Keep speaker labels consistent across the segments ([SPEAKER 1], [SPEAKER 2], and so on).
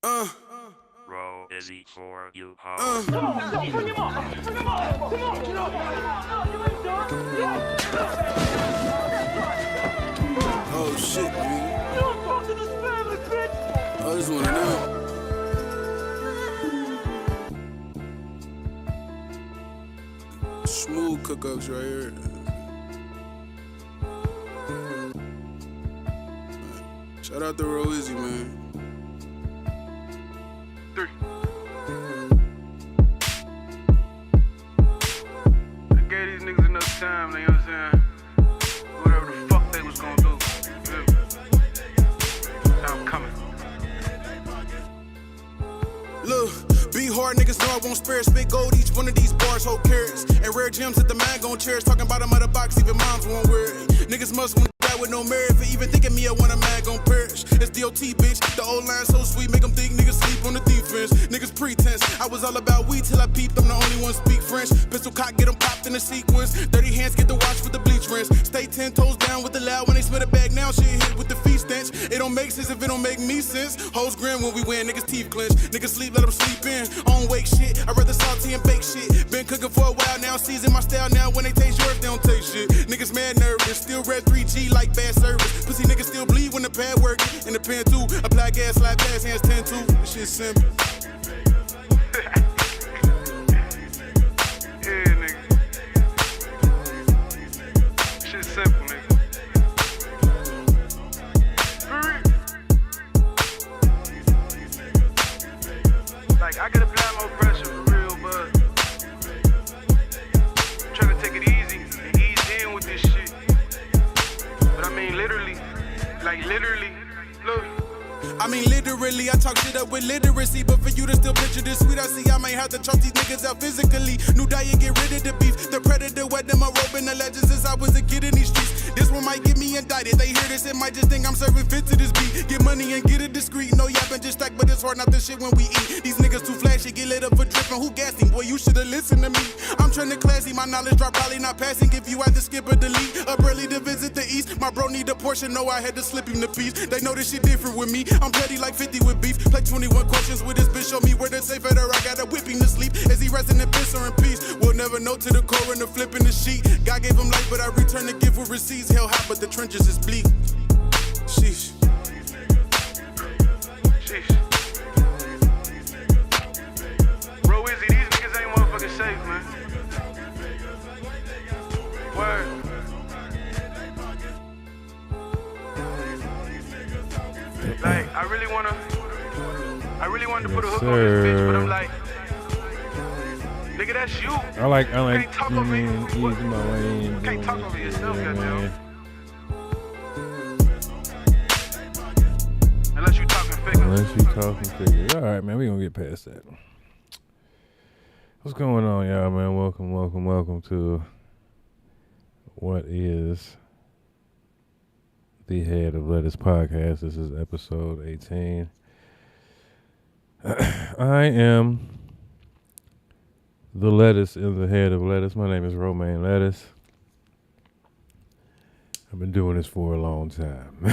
[SPEAKER 1] Roll is it for you, ho?
[SPEAKER 2] Oh shit, nigga. I just wanna know. Smooth cookups right here. Shout out to Roll Izzy, man.
[SPEAKER 3] I gave these niggas enough time, you know what I'm saying? Whatever the fuck they was gonna do. You feel me? Now I'm coming.
[SPEAKER 2] Look, be hard, niggas know I won't spare. Spit gold, each one of these bars hold carrots. And rare gems that the man gon' cherish. Talking about them out of box, even moms won't wear it. Niggas must want to die with no merit. For even thinking me, I want a man gon' perish. It's DOT, bitch. The old line so sweet, make them think niggas sleep on the defense. Niggas pretense. I was all about weed till I peeped. I'm the only one speak French. Pistol cock, get them popped in the sequence. Dirty hands, get the watch with the bleach rinse. Stay 10 toes down with the loud. When they smell the bag now, shit hit with the feet stench. It don't make sense if it don't make me sense. Hoes grin when we win, niggas teeth clench. Niggas sleep, let them sleep in. On wake shit, I rather salty and bake shit. Been cooking for a while now, season my style now. When they taste yours, they don't taste shit. Niggas mad nervous, still red 3G like bad service. Pussy niggas still bleed when the pad work. In the pen too, apply gas, slide gas, hands 10-2. This shit simple.
[SPEAKER 3] Yeah, nigga. Shit simple, nigga. For real. Like, I could apply more pressure for real, but trying to take it easy and ease in with this shit. But I mean, literally, look.
[SPEAKER 2] I mean literally, I talk shit up with literacy. But for you to still picture this sweet, I see I may have to chop these niggas out physically. New diet, get rid of the beef. The predator wet them, I rope in the legends since I was a kid in these streets. This one might get me indicted. They hear this, it might just think I'm serving fit to this beat. Get money and get it discreet. No yapping, just stack, but it's hard not the shit when we eat. These niggas too flashy, get lit up for dripping. Who gassing? Boy, you shoulda listened to me. I'm trending classy, my knowledge drop probably not passing. If you had to skip or delete, up early to visit the east. My bro need a portion, no, I had to slip him the piece. They know this shit different with me. I'm petty like 50 with beef. Play 21 questions with this bitch, show me where the safe at, or I gotta whip him to sleep. As he resting in piss or in peace. We'll never know to the core and the flip in the sheet. God gave him life, but I return the gift with receipts. Hell hot, but the trenches is bleak. Sheesh.
[SPEAKER 3] Bro, Izzy, these niggas ain't motherfucking safe, man. Word. Like, I really wanted to put a hook on this bitch, but I'm like, nigga, that's you.
[SPEAKER 4] I like,
[SPEAKER 3] Can't talk over me.
[SPEAKER 4] ease my way in.
[SPEAKER 3] Can't talk over yourself, goddamn. Unless you talking figure.
[SPEAKER 4] All right, man, we gonna get past that. What's going on, y'all, man? Welcome to what is the Head of Lettuce podcast. This is episode 18. I am the lettuce in the head of lettuce. My name is Romaine Lettuce. I've been doing this for a long time.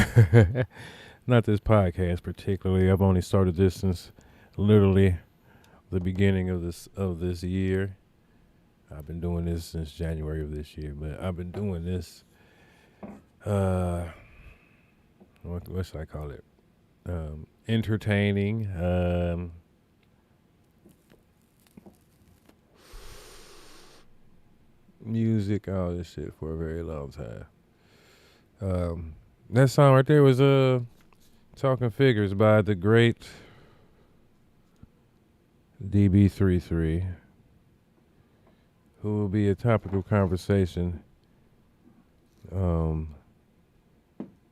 [SPEAKER 4] Not this podcast particularly. I've only started this since literally the beginning of this year. I've been doing this since January of this year, but I've been doing this. What should I call it? Entertaining. Music, all this shit for a very long time. That song right there was Talking Figures by the great DB33, who will be a topic of conversation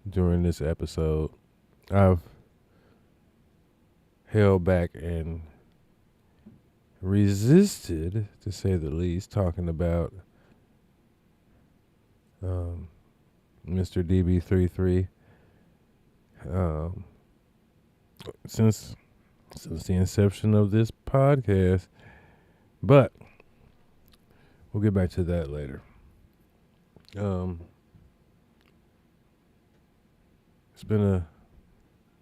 [SPEAKER 4] during this episode. I've held back and resisted, to say the least, talking about Mr. DB33 since the inception of this podcast, but we'll get back to that later. It's been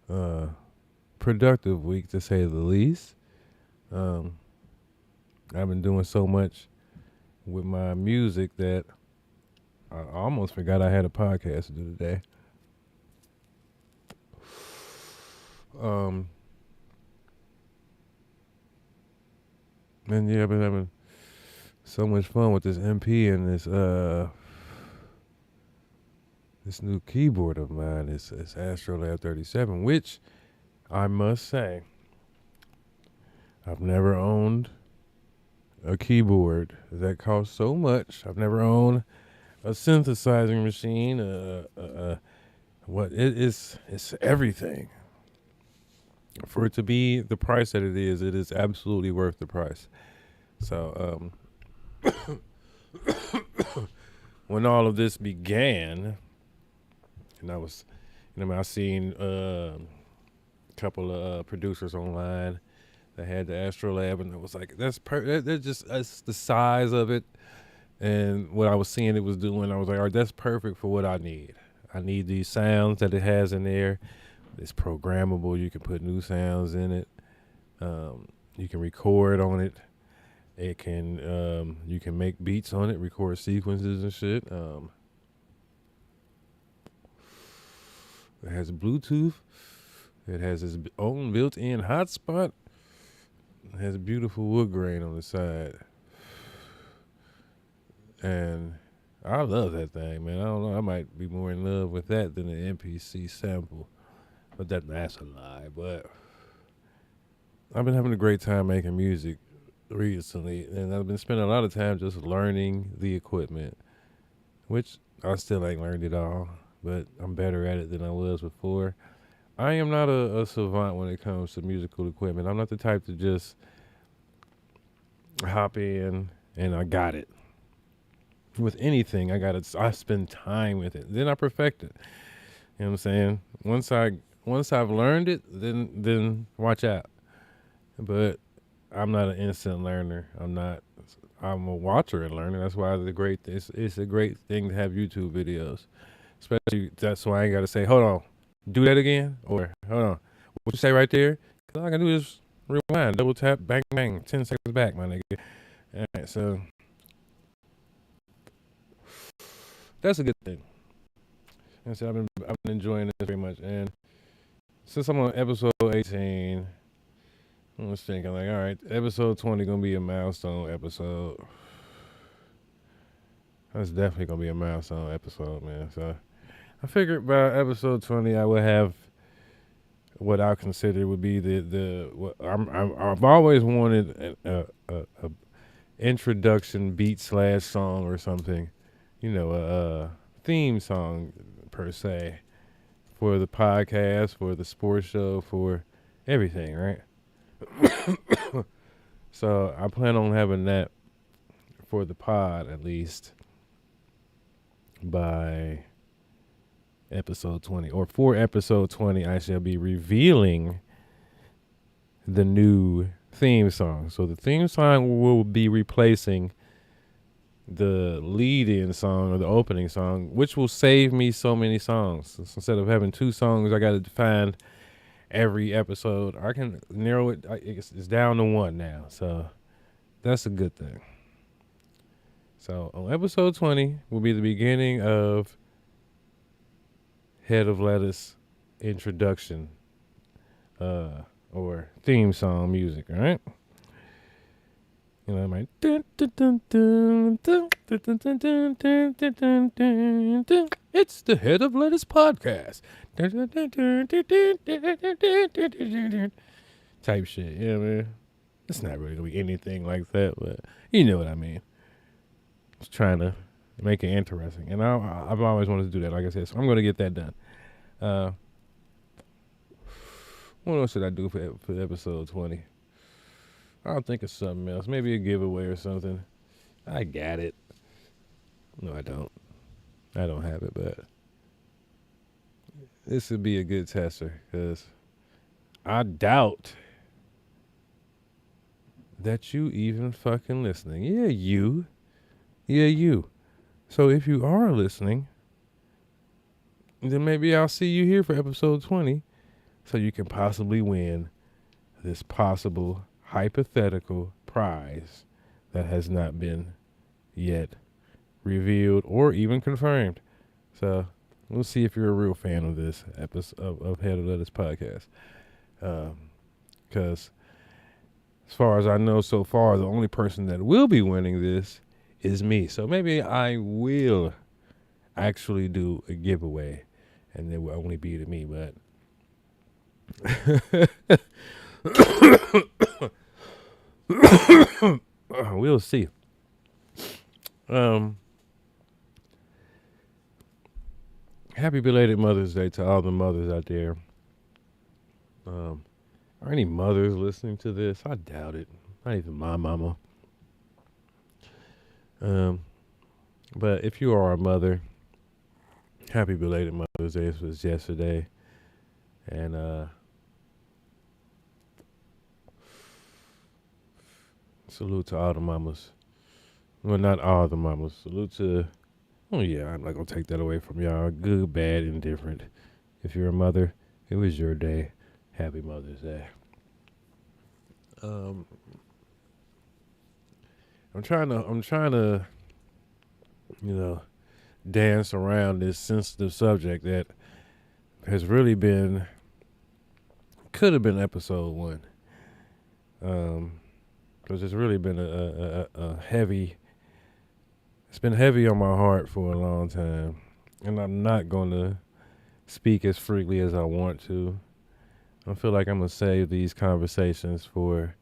[SPEAKER 4] a productive week, to say the least. I've been doing so much with my music that I almost forgot I had a podcast to do today. And yeah, I've been having so much fun with this MP and this new keyboard of mine. It's Astrolab 37, which I must say, I've never owned a keyboard that costs so much. I've never owned a synthesizing machine. It's everything. For it to be the price that it is absolutely worth the price. So, when all of this began, and I seen a couple of producers online that had the Astrolab, and it was like, that's the size of it, and what I was seeing it was doing, I was like, all right, that's perfect for what I need. I need these sounds that it has in there. It's programmable. You can put new sounds in it. You can record on it. You can make beats on it, record sequences and shit. It has Bluetooth. It has its own built-in hotspot. It has a beautiful wood grain on the side. And I love that thing, man. I don't know. I might be more in love with that than the MPC sample. But that's a lie. But I've been having a great time making music recently, and I've been spending a lot of time just learning the equipment, which I still ain't learned it all, but I'm better at it than I was before. I am not a savant when it comes to musical equipment. I'm not the type to just hop in and I got it. With anything, I spend time with it. Then I perfect it. You know what I'm saying? Once I've learned it, then watch out. But I'm not an instant learner. I'm a watcher and learner. That's why it's a great thing to have YouTube videos. Especially, that's why I ain't got to say, hold on, do that again? Or, hold on, what you say right there? Because all I can do is rewind, double tap, bang, bang, 10 seconds back, my nigga. All right, so that's a good thing. And so I've been enjoying this very much. And since I'm on episode 18, I was thinking, like, all right, episode 20 gonna be a milestone episode. That's definitely gonna be a milestone episode, man. So I figured by episode 20, I would have what I consider would be I've always wanted a introduction beat / song or something, a theme song per se for the podcast, for the sports show, for everything, right? So I plan on having that for the pod at least by episode 20, or for episode 20 I shall be revealing the new theme song. So the theme song will be replacing the lead-in song or the opening song, which will save me so many songs. So instead of having 2 songs I got to find every episode, I can narrow it. It's down to 1 now, so that's a good thing. So on episode 20 will be the beginning of Head of Lettuce introduction or theme song music, all right? I might it's the Head of Lettuce podcast type shit. Yeah, man. It's not really gonna be anything like that, but you know what I mean. Just trying to make it interesting, and I've always wanted to do that. Like I said, so I'm gonna get that done. What else should I do for episode 20? I'll think of something else. Maybe a giveaway or something. I got it. No, I don't. I don't have it, but this would be a good tester because I doubt that you even fucking listening. Yeah, you. So if you are listening, then maybe I'll see you here for episode 20. so you can possibly win this possible hypothetical prize that has not been yet revealed or even confirmed. So we'll see if you're a real fan of this episode of Head of Lettuce podcast. Because as far as I know so far, the only person that will be winning this is me. So maybe I will actually do a giveaway, and it will only be to me. But we'll see. Happy belated Mother's Day to all the mothers out there. Are any mothers listening to this? I doubt it. Not even my mama. But if you are a mother, happy belated Mother's Day. This was yesterday. And salute to all the mamas. Well, not all the mamas. Salute to, oh yeah, I'm not going to take that away from y'all. Good, bad, indifferent. If you're a mother, it was your day. Happy Mother's Day. I'm trying to, dance around this sensitive subject that has really could have been episode 1. Because it's really been a heavy, it's been heavy on my heart for a long time. And I'm not going to speak as freely as I want to. I feel like I'm going to save these conversations for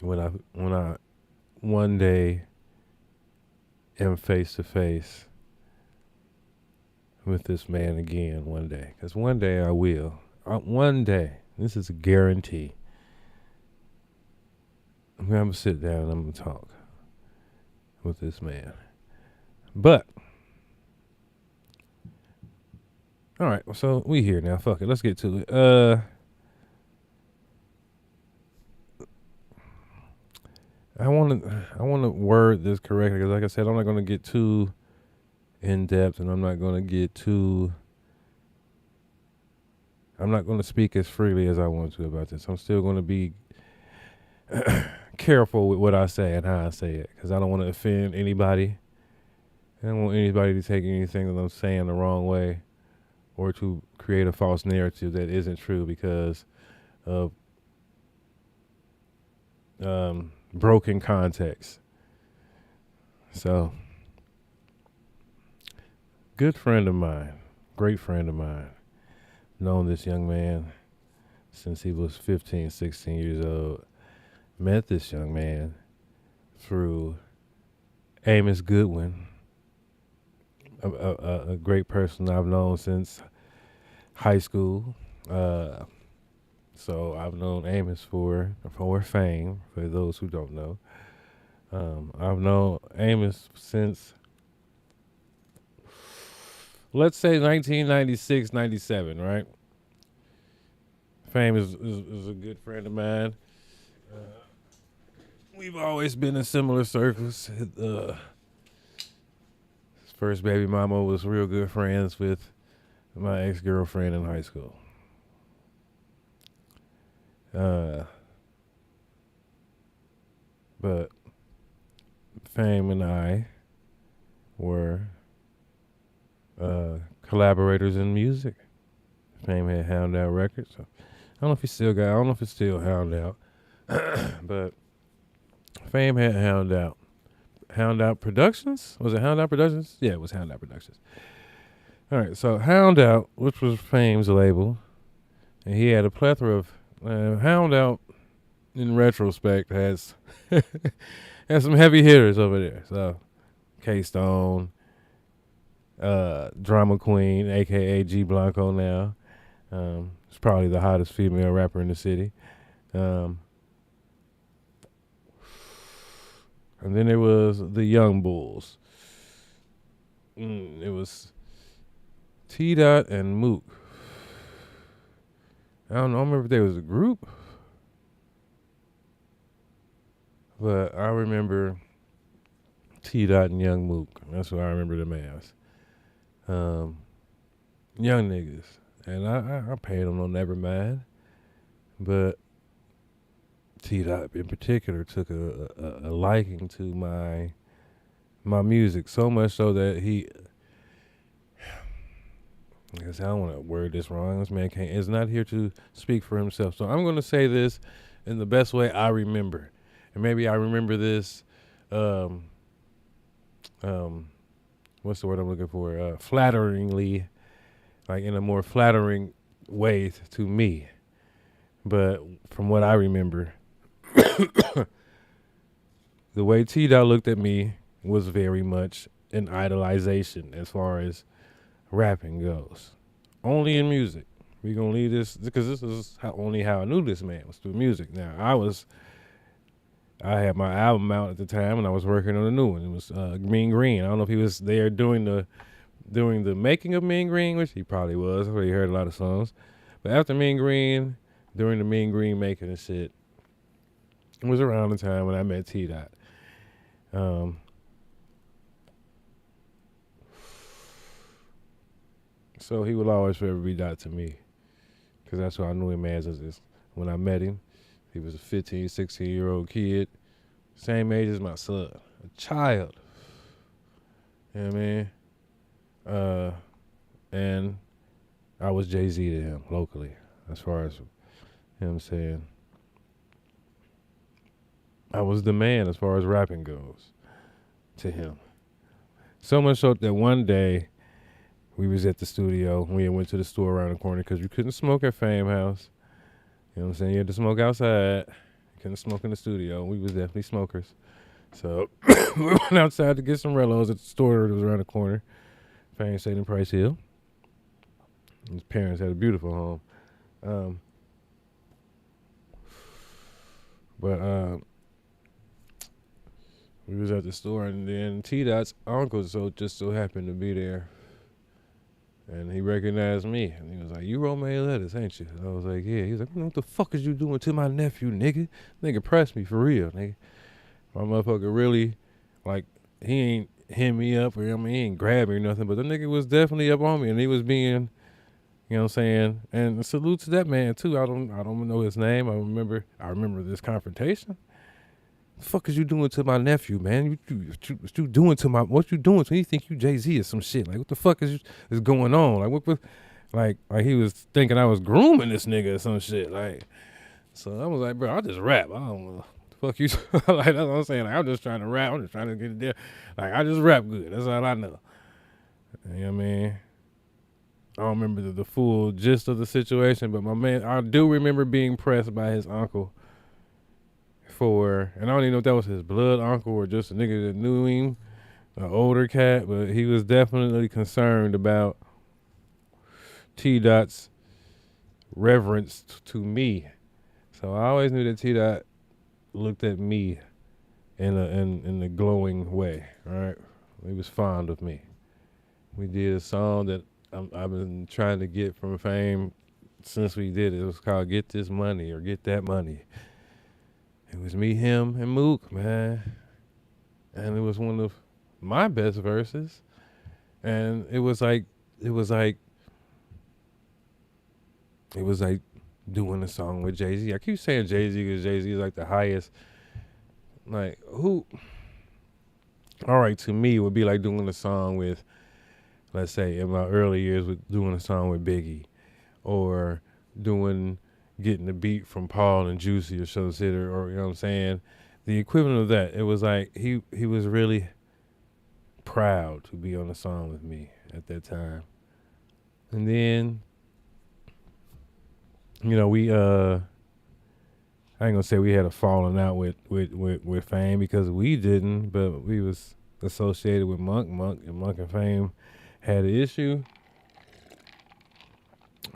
[SPEAKER 4] when I one day am face to face with this man again one day. Because one day I will. One day. This is a guarantee. I'm going to sit down and I'm going to talk with this man. But all right, so we here now. Fuck it, let's get to it. I want to word this correctly because, like I said, I'm not going to get too in depth, and I'm not going to speak as freely as I want to about this. I'm still going to be careful with what I say and how I say it because I don't want to offend anybody. I don't want anybody to take anything that I'm saying the wrong way, or to create a false narrative that isn't true because of broken context. So, good friend of mine, great friend of mine, known this young man since he was 15, 16 years old. Met this young man through Amos Goodwin, a great person I've known since high school. So I've known Amos for fame, for those who don't know. I've known Amos since, let's say, 1996, 97, right? Fame is a good friend of mine. We've always been in similar circles. His first baby mama was real good friends with my ex-girlfriend in high school. But Fame and I were collaborators in music. Fame had Hound Out Records. So I don't know if it's still Hound Out. But Fame had Hound Out. Hound Out Productions? Was it Hound Out Productions? Yeah, it was Hound Out Productions. All right, so Hound Out, which was Fame's label, and he had a plethora of Hound Out. In retrospect, has some heavy hitters over there. So, K-Stone, Drama Queen, a.k.a. G Blanco now. She's probably the hottest female rapper in the city. And then there was the Young Bulls. It was T-Dot and Mook. I don't remember if there was a group. But I remember T-Dot and Young Mook. That's what I remember them as. Young niggas. and I paid him no never mind. But T-Dot in particular took a liking to my music, so much so that I guess I don't want to word this wrong. This man is not here to speak for himself. So I'm going to say this in the best way I remember. And maybe I remember this, what's the word I'm looking for? Flatteringly, like in a more flattering way to me. But from what I remember, the way T-Dot looked at me was very much an idolization as far as rapping goes. Only in music. We're going to leave this, because this is only how I knew this man was through music. Now, I had my album out at the time, and I was working on a new one. It was Mean Green. I don't know if he was there doing the making of Mean Green, which he probably was. I already heard a lot of songs. But after Mean Green, during the Mean Green making and shit, it was around the time when I met T-Dot. So he will always forever be Dot to me, because that's what I knew him as. When I met him, he was a 15, 16-year-old kid, same age as my son, a child. You know what I mean? And I was Jay-Z to him locally, as far as, you know what I'm saying? I was the man as far as rapping goes to him. So much so that one day, we was at the studio. We went to the store around the corner because you couldn't smoke at Fame House. You know what I'm saying? You had to smoke outside. You couldn't smoke in the studio. We was definitely smokers. So we went outside to get some Rellos at the store that was around the corner. Fame stayed in Price Hill. His parents had a beautiful home. But we was at the store, and then T-Dot's uncle just so happened to be there. And he recognized me, and he was like, "You wrote May Letters, ain't you?" And I was like, "Yeah." He was like, "What the fuck is you doing to my nephew, nigga?" Nigga pressed me for real, nigga. My motherfucker really, like, he ain't hit me up, or he ain't grab me or nothing, but the nigga was definitely up on me, and he was being, you know what I'm saying? And salute to that man too. I don't know his name. I remember this confrontation. The fuck is you doing to my nephew, man? What you doing to what you doing to him? You think you Jay-Z or some shit? Like, what the fuck is going on? Like, what like he was thinking I was grooming this nigga or some shit. Like, so I was like, bro, I'll just rap. I don't know. Fuck you. Like, that's what I'm saying. Like, I'm just trying to rap. I'm just trying to get it there. Like, I just rap good. That's all I know. You know what I mean? I don't remember the full gist of the situation, but my man, I do remember being pressed by his uncle and I don't even know if that was his blood uncle or just a nigga that knew him, an older cat, but he was definitely concerned about T-Dot's reverence to me. So I always knew that T-Dot looked at me in a glowing way, right? He was fond of me. We did a song that I've been trying to get from Fame since we did it. It was called Get This Money or Get That Money. It was me, him, and Mook, man. And it was one of my best verses. And it was like doing a song with Jay-Z. I keep saying Jay-Z because Jay-Z is like the highest. Like, who? All right, to me, it would be like doing a song with, let's say, in my early years, with doing a song with Biggie, or getting the beat from Paul and Juicy or some shit, or you know what I'm saying? The equivalent of that. It was like he was really proud to be on a song with me at that time. And then, you know, we I ain't gonna say we had a falling out with Fame, because we didn't, but we was associated with Monk and Fame had an issue.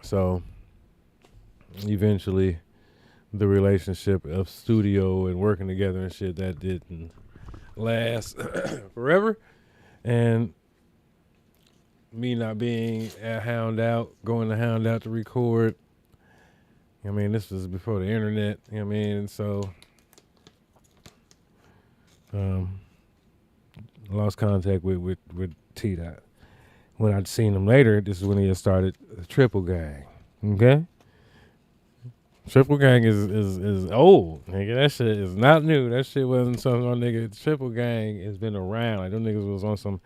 [SPEAKER 4] So eventually the relationship of studio and working together and shit, that didn't last forever. And me not being at Hound Out, going to Hound Out to record, I mean, this was before the internet, you know what I mean? And so lost contact with T-Dot. When I'd seen him later, this is when he had started the Triple Gang. Okay? Triple gang is old, nigga. That shit is not new. That shit wasn't something on nigga. Triple gang has been around. Like them niggas was on some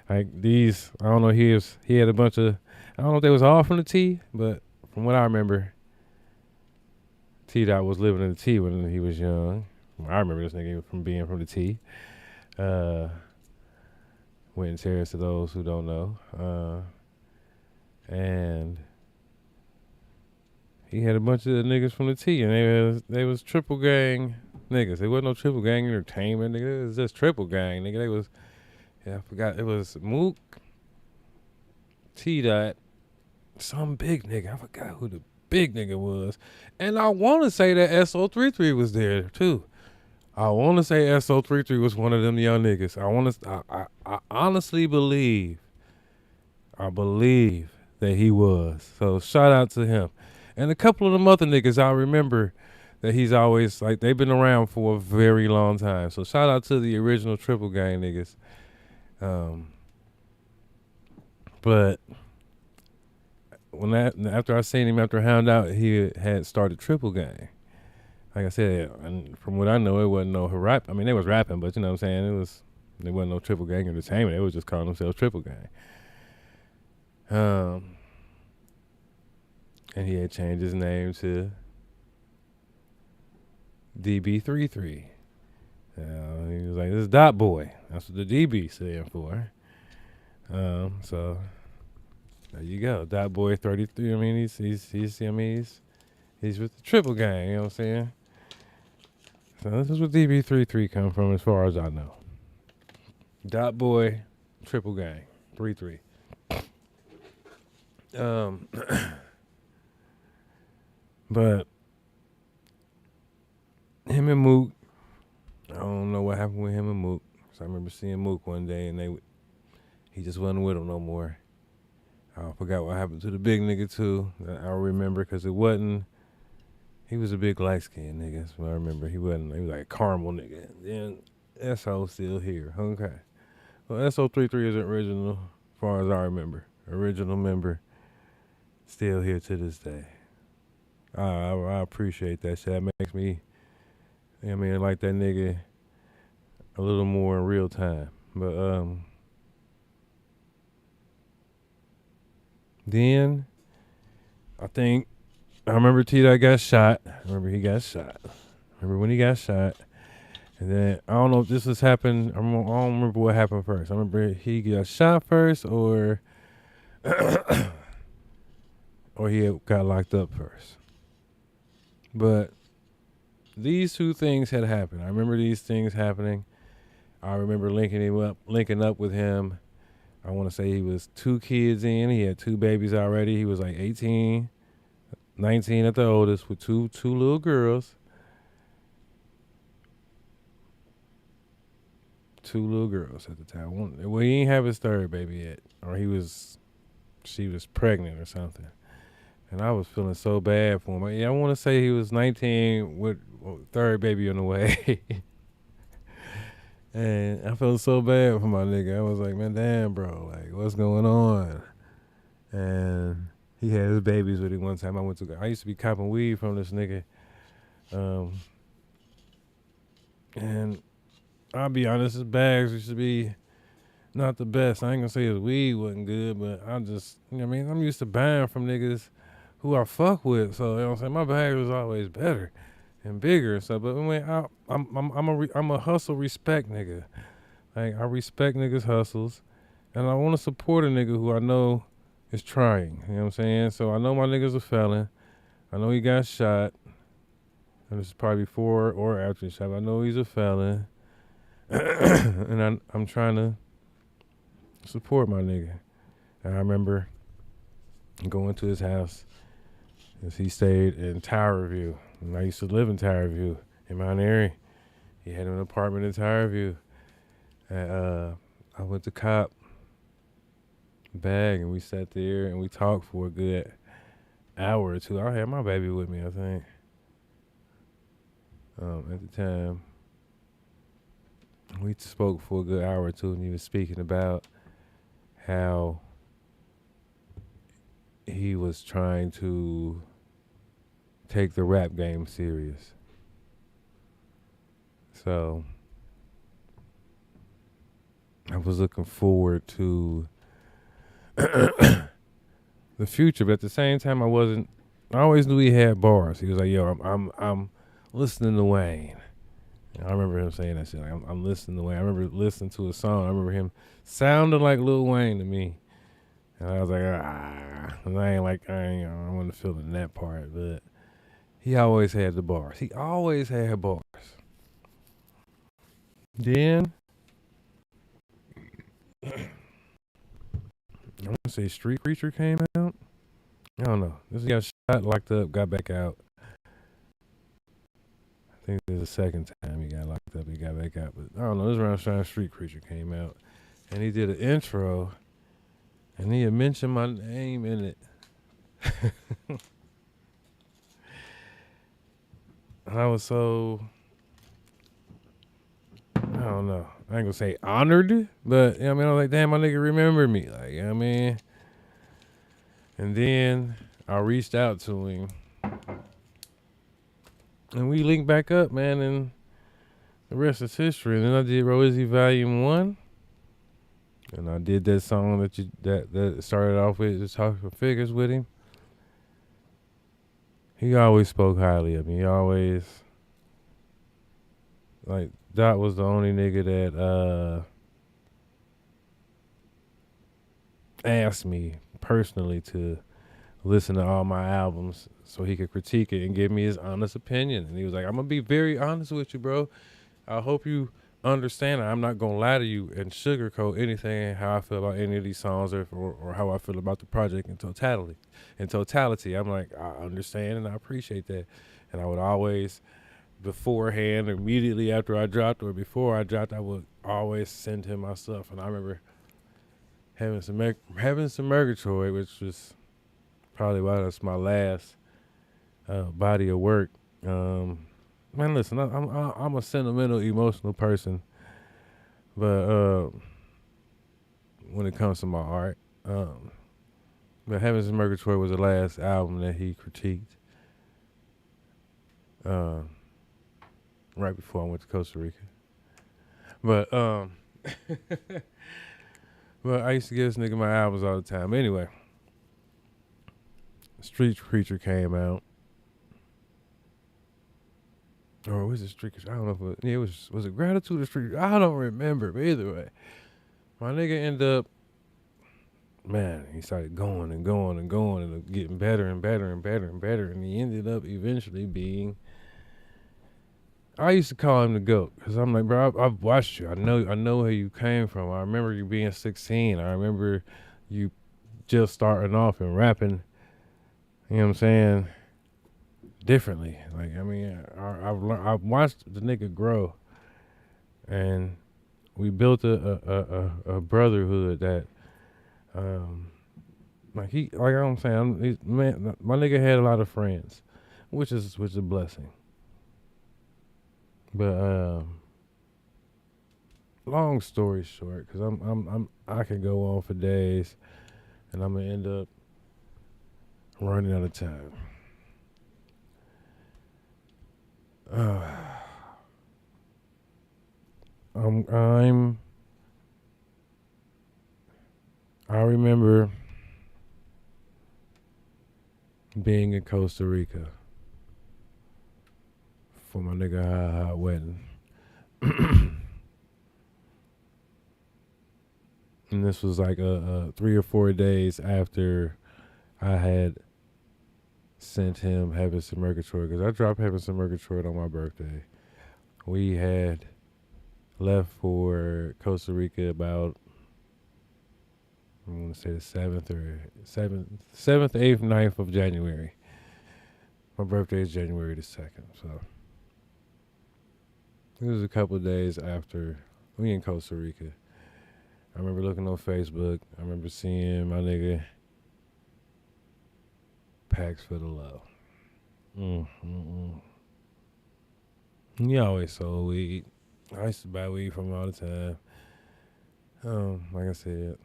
[SPEAKER 4] like these. I don't know. He had a bunch of. I don't know if they was all from the T, but from what I remember, T Dot was living in the T when he was young. I remember this nigga from being from the T. Went Terrace to those who don't know, and. He had a bunch of niggas from the T, and they was triple gang niggas. There wasn't no triple gang entertainment, nigga. It was just triple gang, nigga. They was, I forgot. It was Mook, T Dot, some big nigga. I forgot who the big nigga was. And I want to say that SO33 was there too. I want to say SO33 was one of them young niggas. I honestly believe that he was. So shout out to him. And a couple of them other niggas, I remember that he's always, like, they've been around for a very long time. So shout out to the original Triple Gang niggas. But after I seen him after Hound Out, he had started Triple Gang. Like I said, and from what I know, it wasn't no rap. I mean, they was rapping, but you know what I'm saying? There wasn't no Triple Gang entertainment. They was just calling themselves Triple Gang. And he had changed his name to DB33. He was like, this is Dot Boy. That's what the DB stand for. So there you go. Dot Boy 33. I mean, he's with the Triple Gang, you know what I'm saying? So this is where DB33 come from as far as I know. Dot Boy, Triple Gang, 33. But him and Mook, I don't know what happened with him and Mook. So I remember seeing Mook one day, and he just wasn't with him no more. I forgot what happened to the big nigga too. I remember because he was a big light skinned nigga. That's what I remember. He was like a caramel nigga. And then SO still here. Okay. Well, SO33 is original, as far as I remember. Original member, still here to this day. I appreciate that shit. That makes me, like that nigga a little more in real time. But then I remember T-Dot got shot. I remember he got shot. Remember when he got shot. And then I don't know if this has happened. I don't remember what happened first. I remember he got shot first or or he got locked up first. But these two things had happened. I remember these things happening. I remember linking up with him. I want to say he was 2 kids in. He had 2 babies already. He was like 18, 19 at the oldest with two little girls. 2 little girls at the time. Well, he didn't have his 3rd baby yet, or she was pregnant or something. And I was feeling so bad for him. I want to say he was 19 with 3rd baby on the way. And I felt so bad for my nigga. I was like, man, damn, bro. Like, what's going on? And he had his babies with him one time. I used to be copping weed from this nigga. And I'll be honest, his bags used to be not the best. I ain't gonna say his weed wasn't good, but I'm used to buying from niggas who I fuck with. So, you know what I'm saying? My bag was always better and bigger. So, but I'm a hustle respect nigga. Like, I respect niggas' hustles, and I want to support a nigga who I know is trying. You know what I'm saying? So I know my nigga's a felon. I know he got shot. And this is probably before or after the shot. I know he's a felon. And I'm trying to support my nigga. And I remember going to his house as he stayed in Tower View. And I used to live in Tower View in Mount Airy. He had an apartment in Tower View. And I went to cop bag and we sat there and we talked for a good hour or two. I had my baby with me, I think. At the time, we spoke for a good hour or two, and he was speaking about how he was trying to take the rap game serious. So I was looking forward to the future, but at the same time, I wasn't. I always knew he had bars. He was like, "Yo, I'm listening to Wayne." I remember him saying that shit. Like, I'm listening to Wayne. I remember listening to a song. I remember him sounding like Lil Wayne to me, and I was like, and I wasn't feeling that part, but he always had the bars. He always had bars. Then I want to say Street Preacher came out. I don't know. This guy got shot, locked up, got back out. I think this is the second time he got locked up. He got back out, but I don't know. This round time Street Preacher came out, and he did an intro, and he had mentioned my name in it. And I was so, I don't know. I ain't gonna say honored, but I mean, I was like, damn, my nigga remembered me. Like, you know what I mean? And then I reached out to him, and we linked back up, man, and the rest is history. And then I did Rosie Volume 1, and I did that song that started off with just talking figures with him. He always spoke highly of me. He always, like, Dot was the only nigga that asked me personally to listen to all my albums so he could critique it and give me his honest opinion. And he was like, I'm going to be very honest with you, bro. I hope you understand I'm not going to lie to you and sugarcoat anything, how I feel about any of these songs or how I feel about the project in totality. I'm like, I understand and I appreciate that. And I would always, beforehand, immediately after I dropped or before I dropped, I would always send him my stuff. And I remember having some Murgatroyd, which was probably why that's my last body of work. Man, listen, I'm a sentimental, emotional person, but when it comes to my art, but Heavens and Murgatroyd was the last album that he critiqued right before I went to Costa Rica. But but I used to give this nigga my albums all the time. Anyway, Street Preacher came out. Or was it Street Preacher? I don't know if it was it Gratitude or Street? I don't remember, but either way, my nigga ended up, man, he started going and going and going and getting better and better and better and better, and he ended up eventually being, I used to call him the GOAT, because I'm like, bro, I've watched you. I know where you came from. I remember you being 16. I remember you just starting off and rapping, you know what I'm saying, differently. Like, I mean, I've watched the nigga grow, and we built a brotherhood that, like I'm saying, man, my nigga had a lot of friends, which is a blessing. But long story short, because I can go on for days, and I'm gonna end up running out of time. I remember being in Costa Rica for my nigga hot wedding. And this was like 3 or 4 days after I had sent him Heavens and Murgatroyd, because I dropped Heavens and Murgatroyd on my birthday. We had left for Costa Rica about, I'm going to say the 7th, 8th, 9th of January. My birthday is January the 2nd, so it was a couple of days after we in Costa Rica. I remember looking on Facebook. I remember seeing my nigga Packs for the Low. He always sold weed. I used to buy weed from him all the time. Like I said,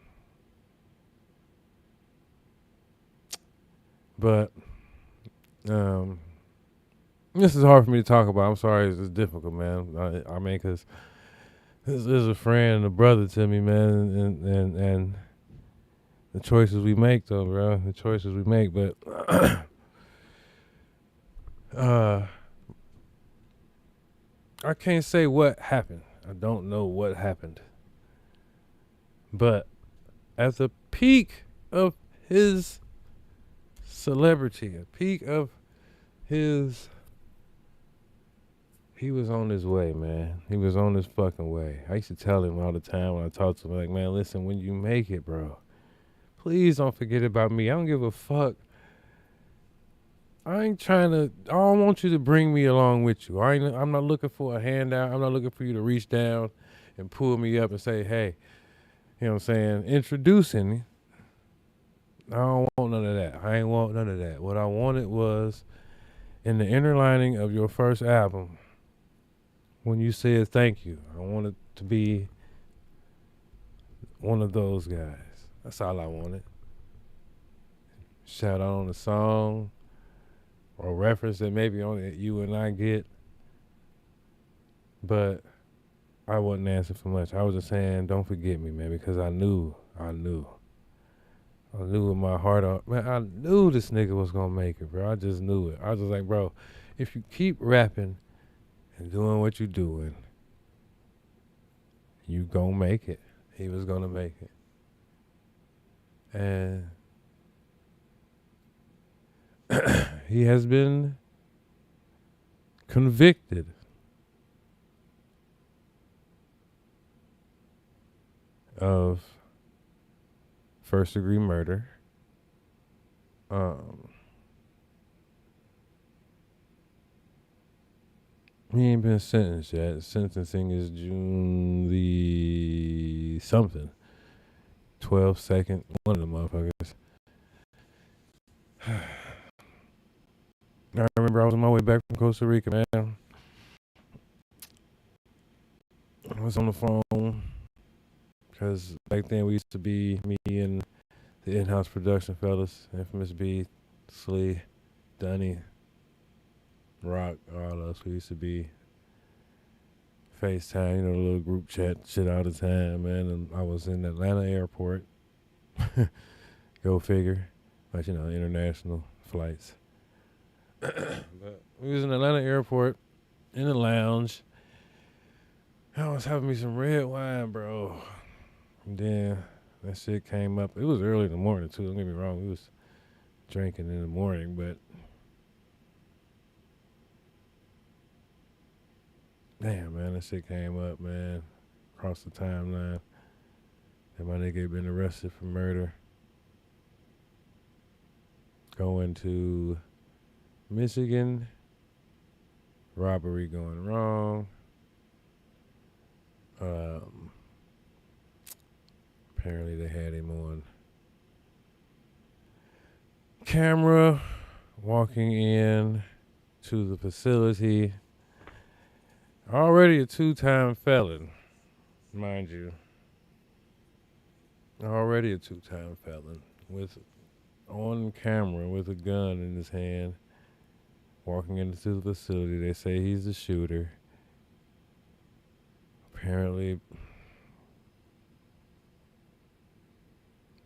[SPEAKER 4] But this is hard for me to talk about. I'm sorry, it's difficult, man. I mean, cause this is a friend and a brother to me, man, and the choices we make, though, bro. The choices we make, but I can't say what happened. I don't know what happened. But at the peak of his celebrity, at peak of his, he was on his way, man. He was on his fucking way. I used to tell him all the time when I talked to him, like, man, listen, when you make it, bro, please don't forget about me. I don't give a fuck. I don't want you to bring me along with you. I'm not looking for a handout. I'm not looking for you to reach down and pull me up and say, hey, you know what I'm saying, introducing. I don't want none of that. I ain't want none of that. What I wanted was in the inner lining of your first album, when you said thank you, I wanted to be one of those guys. That's all I wanted. Shout out on the song or reference that maybe only you and I get. But I wasn't asking for much. I was just saying, don't forget me, man, because I knew with my heart, man, I knew this nigga was going to make it, bro. I just knew it. I was just like, bro, if you keep rapping and doing what you're doing, you going to make it. He was going to make it. And he has been convicted of first-degree murder. He ain't been sentenced yet. Sentencing is June the something. 12/2, one of the motherfuckers. I remember I was on my way back from Costa Rica, man. I was on the phone because back then we used to be, me and the in-house production fellas, Infamous B, Slee, Dunny, Rock, all us. We used to be FaceTime, you know, the little group chat shit all the time, man. And I was in Atlanta airport. Go figure. But, you know, international flights. But we was in Atlanta airport in the lounge. I was having me some red wine, bro. And then that shit came up. It was early in the morning, too. Don't get me wrong. We was drinking in the morning, but damn, man, that shit came up, man. Across the timeline. And my nigga had been arrested for murder. Going to Michigan. Robbery going wrong. Apparently they had him on camera walking in to the facility. Already a 2-time felon, mind you. Already a 2-time felon with on camera with a gun in his hand, walking into the facility. They say he's the shooter. Apparently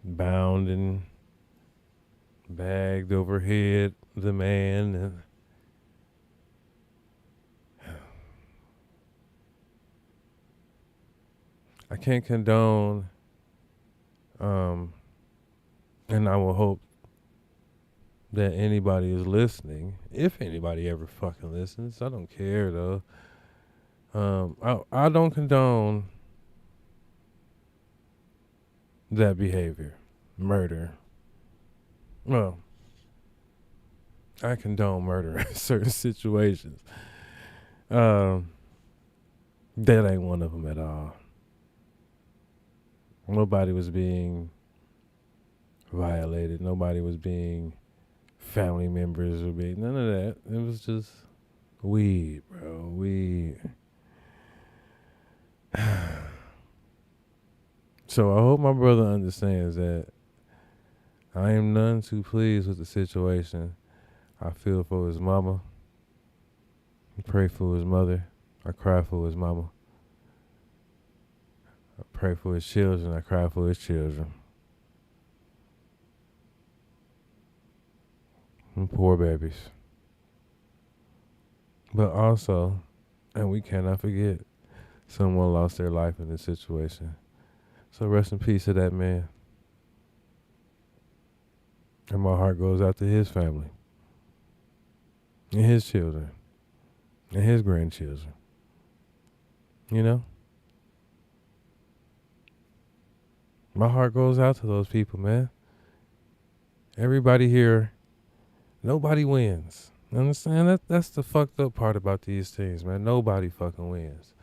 [SPEAKER 4] bound and bagged overhead the man, and I can't condone, and I will hope that anybody is listening, if anybody ever fucking listens. I don't care, though. I don't condone that behavior, murder. Well, I condone murder in certain situations. That ain't one of them at all. Nobody was being violated. Nobody was being family members or being none of that. It was just weed, bro. Weed. So I hope my brother understands that I am none too pleased with the situation. I feel for his mama. I pray for his mother. I cry for his mama. I pray for his children. I cry for his children. And poor babies. But also, and we cannot forget, someone lost their life in this situation. So rest in peace to that man. And my heart goes out to his family. And his children. And his grandchildren. You know? My heart goes out to those people, man. Everybody here, nobody wins. Understand? That's the fucked up part about these things, man. Nobody fucking wins.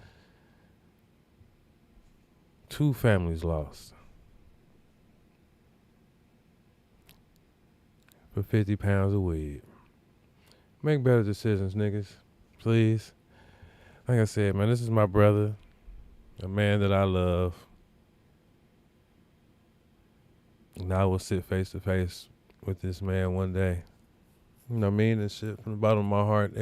[SPEAKER 4] 2 families lost. For 50 pounds of weed. Make better decisions, niggas. Please. Like I said, man, this is my brother. A man that I love. And I will sit face to face with this man one day. You know what I mean? This shit from the bottom of my heart.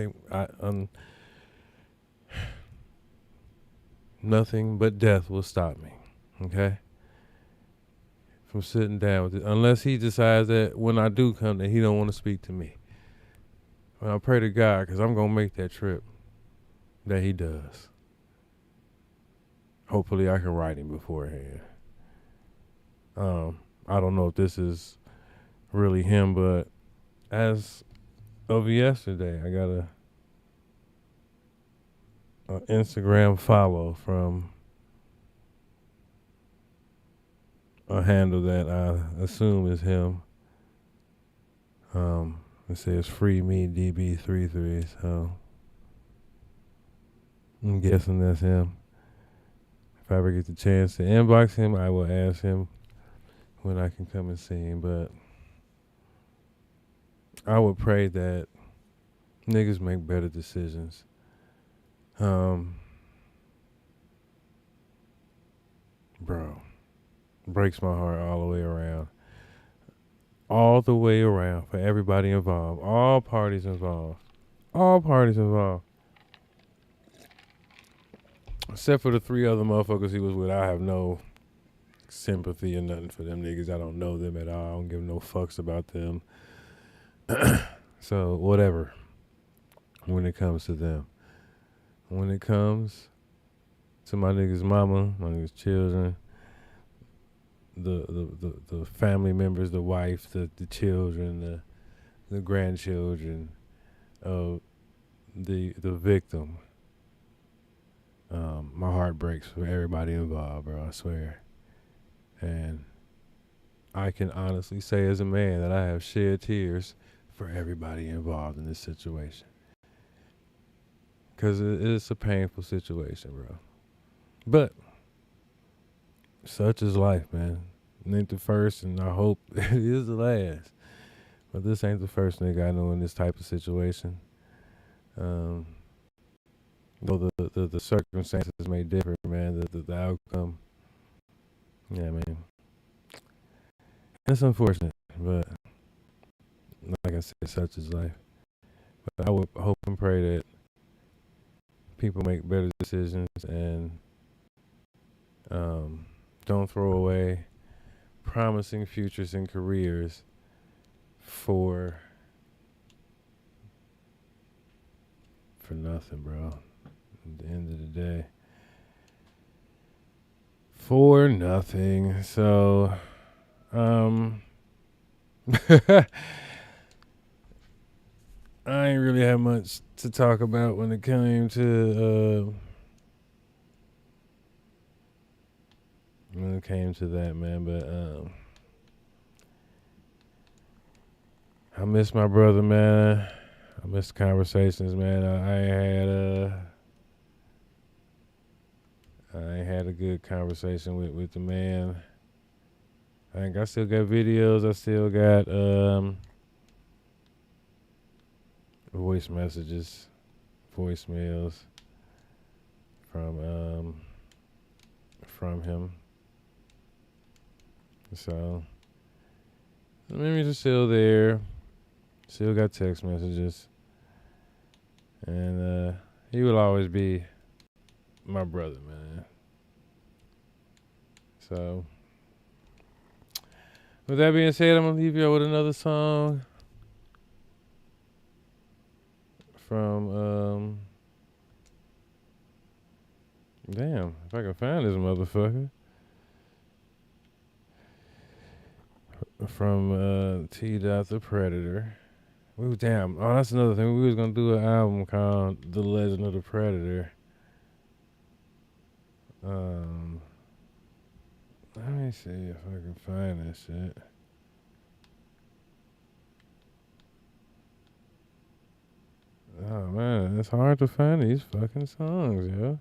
[SPEAKER 4] Nothing but death will stop me. Okay? From sitting down with it. Unless he decides that when I do come that he don't want to speak to me. Well, I pray to God, because I'm going to make that trip, that he does. Hopefully I can write him beforehand. I don't know if this is really him, but as of yesterday, I got a Instagram follow from a handle that I assume is him. It says free me DB33, so I'm guessing that's him. If I ever get the chance to inbox him, I will ask him when I can come and see him. But I would pray that niggas make better decisions. Bro, breaks my heart all the way around. All the way around for everybody involved. All parties involved. All parties involved. Except for the 3 other motherfuckers he was with. I have no sympathy or nothing for them niggas. I don't know them at all. I don't give no fucks about them. So, whatever. When it comes to them. When it comes to my niggas' mama, my niggas' children, the family members, the wife, the children, the grandchildren of the victim. My heart breaks for everybody involved, bro, I swear. And I can honestly say as a man that I have shed tears for everybody involved in this situation. Because it's a painful situation, bro. But such is life, man. It ain't the first, and I hope it is the last. But this ain't the first nigga I know in this type of situation. Though the circumstances may differ, man, the outcome, yeah, man. It's unfortunate, but like I said, such is life. But I would hope and pray that people make better decisions and don't throw away promising futures and careers for nothing, bro. At the end of the day, for nothing. So, I ain't really have much to talk about when it came to that, man. But I miss my brother, man. I miss the conversations, man. I ain't had a good conversation with the man. I think I still got videos. I still got voice messages, voicemails from him. So The memories are still there. Still got text messages. And he will always be my brother, man. So, with that being said, I'm going to leave you with another song from, damn, if I can find this motherfucker. From T. The Predator. Damn, oh, that's another thing. We was going to do an album called The Legend of the Predator. Let me see if I can find that shit. Oh man, it's hard to find these fucking songs, yo.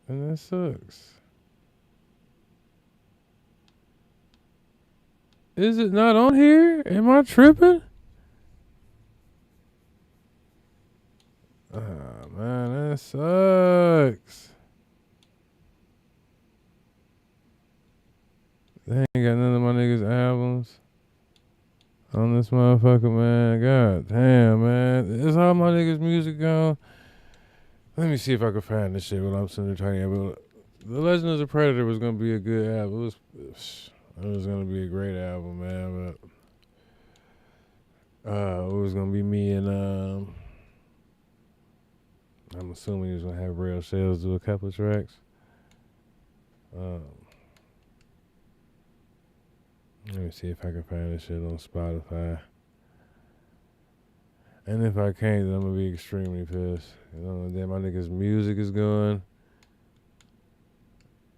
[SPEAKER 4] And that sucks. Is it not on here? Am I tripping? Oh man, that sucks. They ain't got none of my niggas' albums on this motherfucker, man. God damn, man. Is all my niggas' music gone? Let me see if I can find this shit while I'm sitting there talking about it. The Legend of the Predator was gonna be a good album. It was gonna be a great album, man, but it was gonna be me and I'm assuming he was gonna have Real Shells do a couple of tracks. Let me see if I can find this shit on Spotify. And if I can't, then I'm gonna be extremely pissed. You know, then my niggas' music is gone.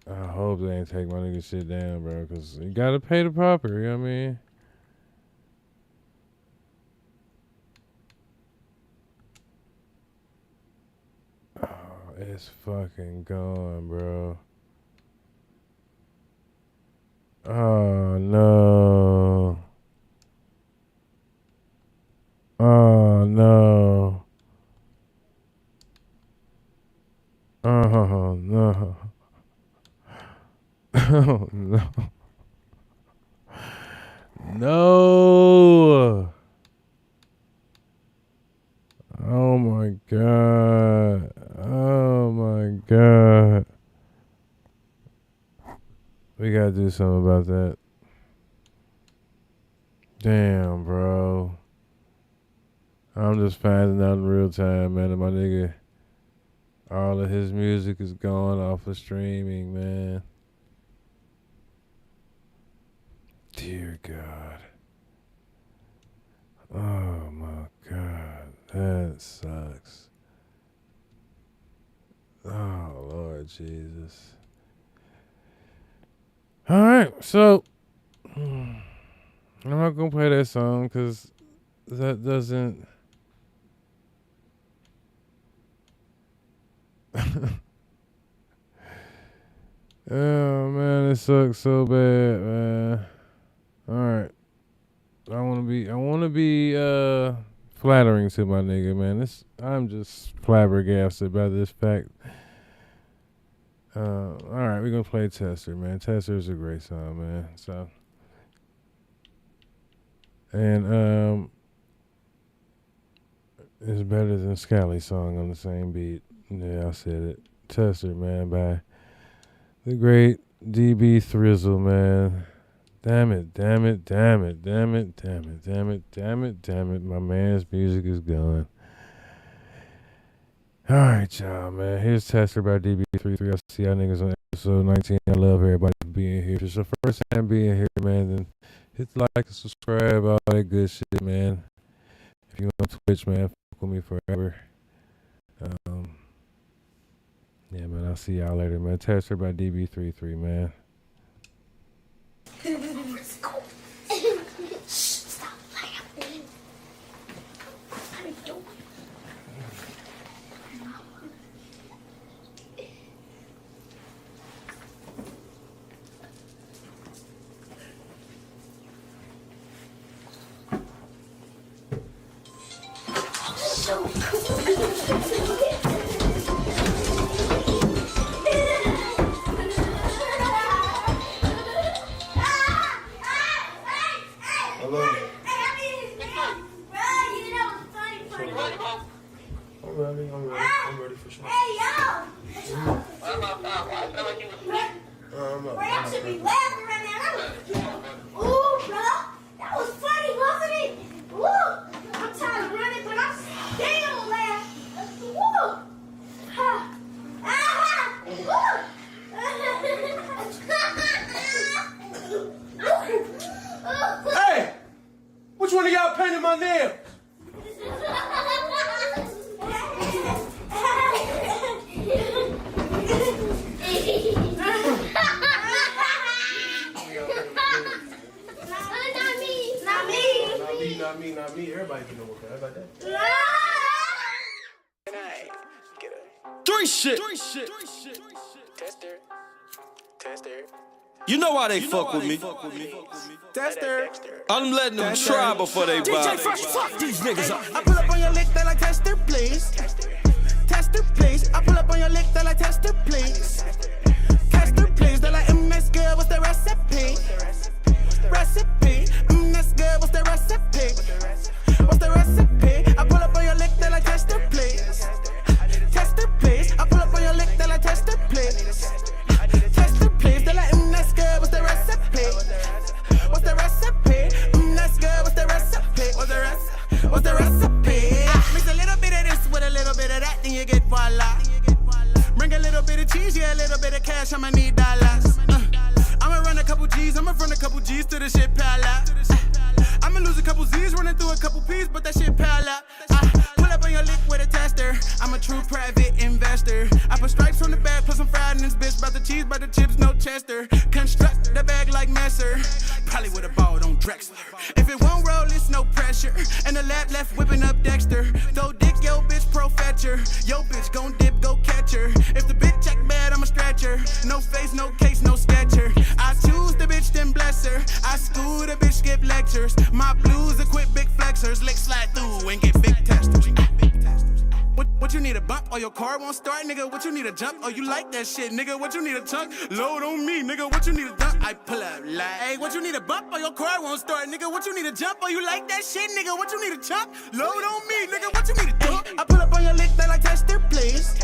[SPEAKER 4] I hope they ain't take my nigga shit down, bro, because you gotta pay the proper, you know what I mean? Oh, it's fucking gone, bro. Oh, no. Oh, no. Oh, no. Oh, no. No. Oh, my God. Oh, my God. We gotta do something about that. Damn, bro. I'm just finding out in real time, man, that my nigga, all of his music is gone off of streaming, man. Dear God. Oh, my God. That sucks. Oh, Lord Jesus. All right, so I'm not gonna play that song because that doesn't. Oh man, it sucks so bad, man. All right, I wanna be flattering to my nigga, man. I'm just flabbergasted by this fact. All right, we're gonna play Tester, man. Tester is a great song, man. So, and it's better than Scally's song on the same beat. Yeah, I said it. Tester, man, by the great DB Thrizzle, man. Damn it, damn it, damn it, damn it, damn it, damn it, damn it, damn it. My man's music is gone. All right, y'all, man. Here's Tester by DB33. I'll see y'all niggas on episode 19. I love everybody for being here. If it's your first time being here, man, then hit the like and subscribe, all that good shit, man. If you on Twitch, man, fuck with me forever. Yeah, man, I'll see y'all later, man. Tester by DB33, man.
[SPEAKER 5] Stop laughing. What are you doing? So cool.
[SPEAKER 6] I'm ready for sure.
[SPEAKER 5] Hey, yo! Bro, y'all should be laughing right now. Ooh, bro. That was funny, wasn't it? Woo! I'm tired of running, but I'm still laughing. Woo! Ha! Ah! Woo!
[SPEAKER 6] Hey! Which one of y'all painted my nails? Not me. Everybody can know what that. How about that?
[SPEAKER 7] Three shit.
[SPEAKER 8] Tester.
[SPEAKER 7] You know why they fuck with me.
[SPEAKER 8] Tester.
[SPEAKER 7] I'm letting them try before they buy.
[SPEAKER 8] DJ Fresh, fuck these niggas up.
[SPEAKER 6] I pull up on your lick, they like tester, please. Tester, please. I pull up on your lick, they like tester, please. Tester, please. They like, that's good. What's the recipe? Recipe. That's good. What's the recipe? What's the recipe? I pull up on your lick, they like tester, please. Tester, please. I pull up on your lick, they like tester, please. Tester, please. They like, that's good. What's the recipe? What's the recipe? That's good. What's the recipe? What's the recipe? Mix a little bit of this with a little bit of that, then you get voila. Bring a little bit of cheese, yeah, a little bit of cash, I'ma need dollars. I'ma run a couple G's, I'ma run a couple G's to the shit pile out. I'ma lose a couple Z's, running through a couple P's, but that shit pile out. Pull up on your lick with a tester. I'm a true private investor. I put stripes on the bag, plus I'm fried in this bitch. About the cheese, by the chips, no Chester. Construct the bag like Messer. Probably with a ball on Drexler. If it won't roll, it's no pressure. And the lap left whipping up Dexter. Throw dick, yo bitch, pro fetcher. Yo bitch, gon' dip, go catch her. If the bitch act bad, I'm a stretcher. No face, no case, no sketcher. I choose the bitch, then bless her. I school the bitch, skip lectures. My blues equip big flexers. Lick slide through and get big testers. What you need a bump or your car won't start, nigga? What you need a jump? Oh, you like that shit, nigga? What you need a chunk? Load on me, nigga. What you need a dump? I pull up like, hey, what you need a bump or your car won't start, nigga? What you need a jump? Oh, you like that shit, nigga? What you need a chunk? Load on me, nigga. What you need a dump? I pull up on your lick, they like tester, please.